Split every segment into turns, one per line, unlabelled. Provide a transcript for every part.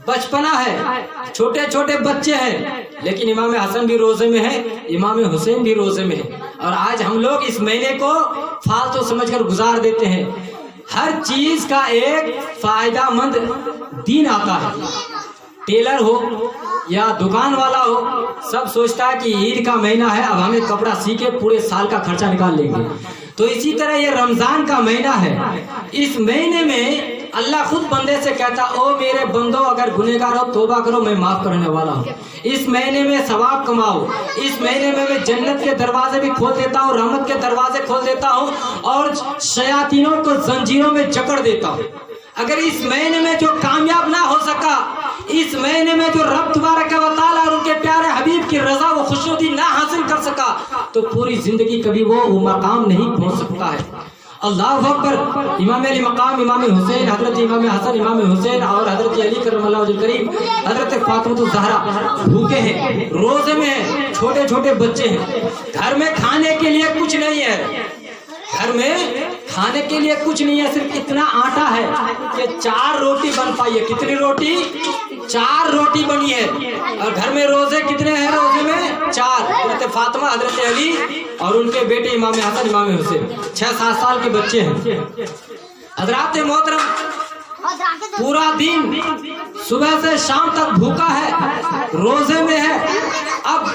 बचपना है, छोटे छोटे बच्चे हैं, लेकिन इमाम हसन भी रोजे में है, इमाम हुसैन भी रोजे में है। और आज हम लोग इस महीने को फालतू समझकर गुजार देते हैं। हर चीज का एक फायदामंद दिन आता है। टेलर हो या दुकान वाला हो, सब सोचता है कि ईद का महीना है, अब हमें कपड़ा सी के पूरे साल का खर्चा निकाल लेंगे। तो इसी तरह ये रमजान का महीना है। इस महीने में अल्लाह खुद बंदे से कहता, ओ मेरे बंदो, अगर गुनहगार हो तौबा करो, मैं माफ करने वाला हूँ। इस महीने में सवाब कमाओ। इस महीने में मैं जन्नत के दरवाजे भी खोल देता हूँ, रहमत के दरवाजे खोल देता हूँ और शयातीनों को जंजीरों में जकड़ देता हूँ। अगर इस महीने में जो कामयाब ना हो सका, इस महीने में जो रब तबारक व तआला और उनके प्यारे हबीब की रजा व खुशनुदी ना हासिल कर सका, तो पूरी जिंदगी कभी वो मकाम नहीं पहुंच सकता है। अल्लाह अकबर। इमाम अली मकाम, इमाम हुसैन, हजरत इमाम हसन, इमाम हुसैन और हजरत अली करमल्लाहु वजहुल करीम, हजरत फातिमा ज़हरा भूखे हैं, रोजे में हैं, छोटे छोटे बच्चे हैं। घर में खाने के लिए कुछ नहीं है, घर में खाने के लिए कुछ नहीं है, सिर्फ इतना आटा है कि 4 रोटी बन पाई है। कितनी रोटी? 4 रोटी बनी है। और घर में रोजे कितने हैं? रोजे में 4। हजरत फातिमा, हजरत अली और उनके बेटे इमाम हसन, इमाम हुसैन, 6-7 साल के बच्चे हैं। हजरात मोहतरम, पूरा दिन सुबह से शाम तक भूखा है, रोजे में है। अब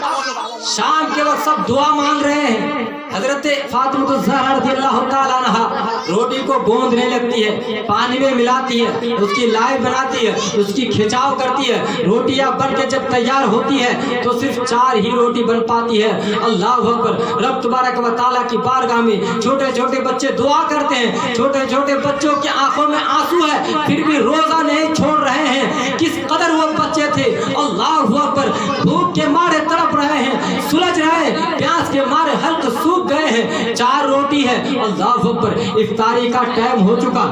शाम के वक्त सब दुआ मांग रहे हैं। हजरत फातिमा ज़हरा रज़ियल्लाहु ताला अन्हा रोटी को गोंदने लगती है, पानी में मिलाती है, उसकी लाई बनाती है, उसकी खिंचाव करती है। रोटियां बन के जब तैयार होती है तो सिर्फ 4 ही रोटी बन पाती है। अल्लाह अकबर। रब तबारक व तआला की बारगाह में छोटे छोटे बच्चे दुआ करते हैं। छोटे छोटे बच्चों की आंखों में आंसू है, फिर भी रोजा नहीं छोड़ रहे हैं। किस कदर वो बच्चे थे, अल्लाह अकबर। भूख के मारे तड़प रहे हैं, सुलझ रहे, प्यास के मारे हल्क सूख गए हैं। 4 रोटी है, अल्लाह अकबर। इफ्तारी का टाइम हो चुका।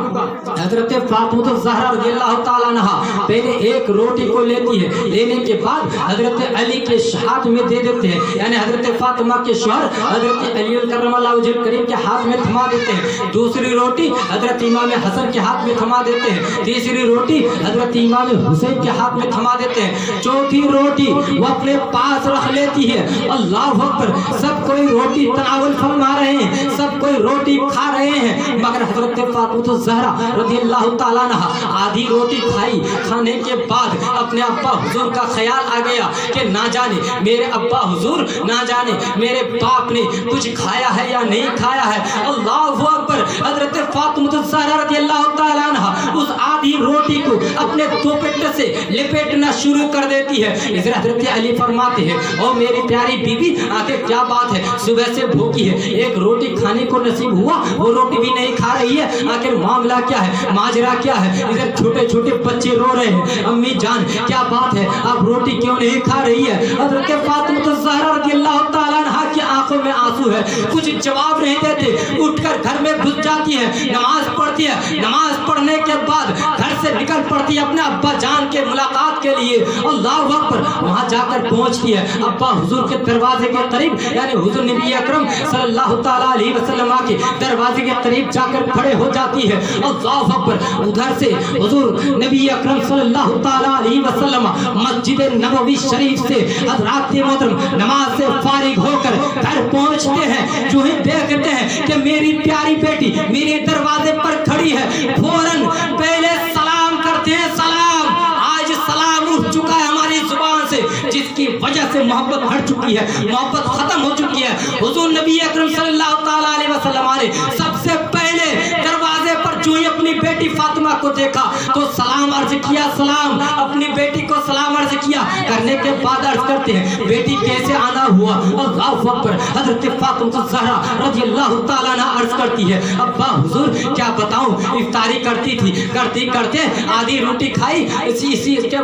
हजरत फातिमा ज़हरा रज़ियल्लाहु ताला अन्हा पहले 1 रोटी को लेती है, लेने के बाद हजरत अली के हाथ में दे देते हैं, यानी हजरत फातिमा के शौहर हजरत अली करमल्लाहु वजहुल करीम के हाथ में थमा देते हैं। दूसरी रोटी हजरत इमाम हसन के हाथ में थमा देते हैं। तीसरी रोटी हजरत इमाम हुसैन के हाथ में थमा देते हैं। चौथी रोटी वो अपने पास रख लेती है। अल्लाह अकबर। सब कोई रोटी तनावुल फरमा रहे हैं, सब कोई रोटी खा रहे हैं, मगर हजरत फातिमा ज़हरा रज़ियल्लाहु ताला अन्हा आधी रोटी खाई। खाने के बाद अपने अब्बा हुजूर का ख्याल आ गया कि ना जाने मेरे अब्बा हुजूर, ना जाने मेरे बाप ने कुछ खाया है या नहीं खाया है। अल्लाह अकबर। हजरत फातिमा ज़हरा रज़ियल्लाहु ताला अन्हा उस आधी रोटी को अपने दुपट्टे से लपेटना शुरू कर देती है। इधर हजरत अली फरमाते हैं, ओ मेरी प्यारी बीबी, आखिर क्या बात है, सुबह से भूखी है, 1 रोटी खाने को नसीब हुआ, वो रोटी भी नहीं खा रही है, आखिर मामला क्या है, माजरा क्या है। इधर छोटे छोटे बच्चे रो रहे हैं, अम्मी जान क्या बात है, आप रोटी क्यों नहीं खा रही है। हजरत फातिमा ज़हरा रज़ियल्लाहु ताला अन्हा की आंखों में आंसू है, कुछ जवाब नहीं देते, उठकर घर में घुस जाती है, नमाज पढ़ती है। नमाज पढ़ने के बाद घर से निकल पड़ती है अपने अब्बा जान के मुलाकात के लिए। अल्लाह अकबर। वहां जाकर पहुंचती है अब्बा हुजूर के दरवाजे के करीब, यानी हुजूर नबी अकरम सल्लल्लाहु ताला अलैहि वसल्लम के दरवाजे के करीब जाकर खड़े हो जाती है। अल्लाह अकबर। उधर से हुजूर नबी अकरम सल्लल्लाहु ताला अलैहि वसल्लम मस्जिद नबवी शरीफ से हज़रात मोहतरम नमाज से फारिग होकर घर पहुंचते हैं। जो ही देखते हैं कि मेरी प्यारी बेटी मेरे दरवाजे पर खड़ी है, फौरन पहले सलाम करते हैं। सलाम, आज सलाम उठ चुका है हमारी जुबान से, जिसकी वजह से मोहब्बत हट चुकी है, मोहब्बत खत्म हो चुकी है। हुजूर नबी अकरम सल्लल्लाहु ताला अलैहि वसल्लम ने सबसे पहले दरवाजे पर जो ही अपनी बेटी फातिमा को देखा तो सलाम अर्ज किया, सलाम, अपनी बेटी को सलाम अर्ज किया। करने के बाद अर्ज करते हैं, बेटी कैसे आना हुआ। अल्लाह अकबर। हजरत फातिमा ज़हरा रज़ियल्लाहु ताला अन्हा अर्ज करती है, अब्बा हुजूर क्या बताऊं, इफ्तारी करती थी, करते करते आधी रोटी खाई,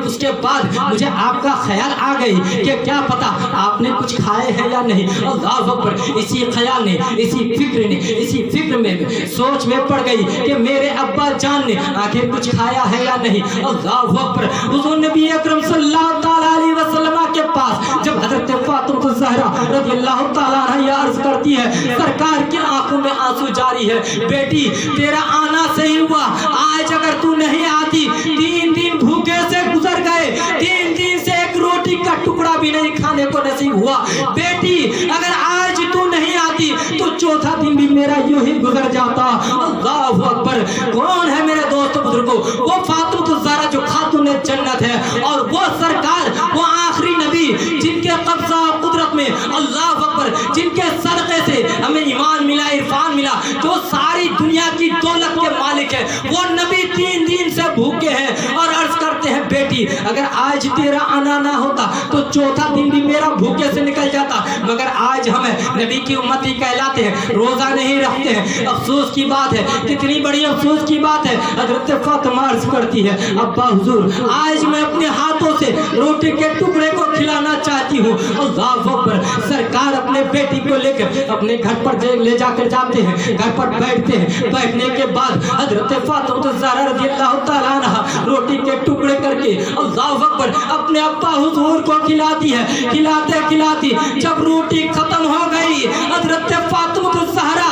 उसके बाद मुझे आपका ख्याल आ गई कि क्या पता आपने कुछ खाए हैं या नहीं। अल्लाह अकबर। इसी ख्याल ने, इसी फिक्र में, सोच में पड़ गई कि मेरे अब्बा जान ने आखिर कुछ खाया है या नहीं। अल्लाह अकबर। हुजूर नबी अकरम सल्लल्लाहु ताला अलैहि वसल्लम के पास जब हजरत फातिमा ज़हरा रज़ियल्लाहु ताला अन्हा अर्ज करती है, सरकार की आंखों में आंसू जारी है, बेटी तेरा आना सही हुआ, आज अगर तू नहीं आती 3 दिन भूखे से गुजर गए ہوا بیٹی اگر آج تو نہیں آتی تو چوتھا دن بھی میرا یوں ہی گزر جاتا. اللہ اکبر. کون ہے میرے دوست بزرگوں؟ وہ فاطمہ الزہرا جو خاتون جنت ہے، اور وہ سرکار، وہ آخری نبی جن کے قبضہ قدرت میں اللہ اکبر، جن کے صدقے سے ہمیں ایمان ملا، عرفان ملا، جو ساری دنیا کی دولت کے مالک ہے. وہ نبی 3 دن سے بھوکے ہیں اور عرض کرتے ہیں بیٹی اگر آج تیرا آنا نہ ہوتا تو چوتھا دن بھی میرا بھوکے سے نکل جاتا. مگر آج ہم نبی کی امتی کہلاتے ہیں، روزہ نہیں رکھتے ہیں. افسوس کی بات ہے، کتنی بڑی افسوس کی بات ہے. حضرت فاطمہ عرض کرتی ہے ابا حضور آج میں اپنے ہاتھوں سے روٹی کے ٹکڑے کو کھلانا چاہتی ہوں. اللہ اکبر. سرکار اپنے بیٹی کو لے کر اپنے گھر پر لے جا کر جاتے ہیں، گھر پر بیٹھتے ہیں. بیٹھنے کے بعد حضرت فاطمہ الزہرا رضی اللہ تعالیٰ عنہا روٹی کے ٹکڑے کر کے اللہ اکبر اپنے ابا حضور کو کھلاتی ہے. کھلاتے کھلاتی جب روٹی ختم ہو گئی حضرت فاطمہ الزہرا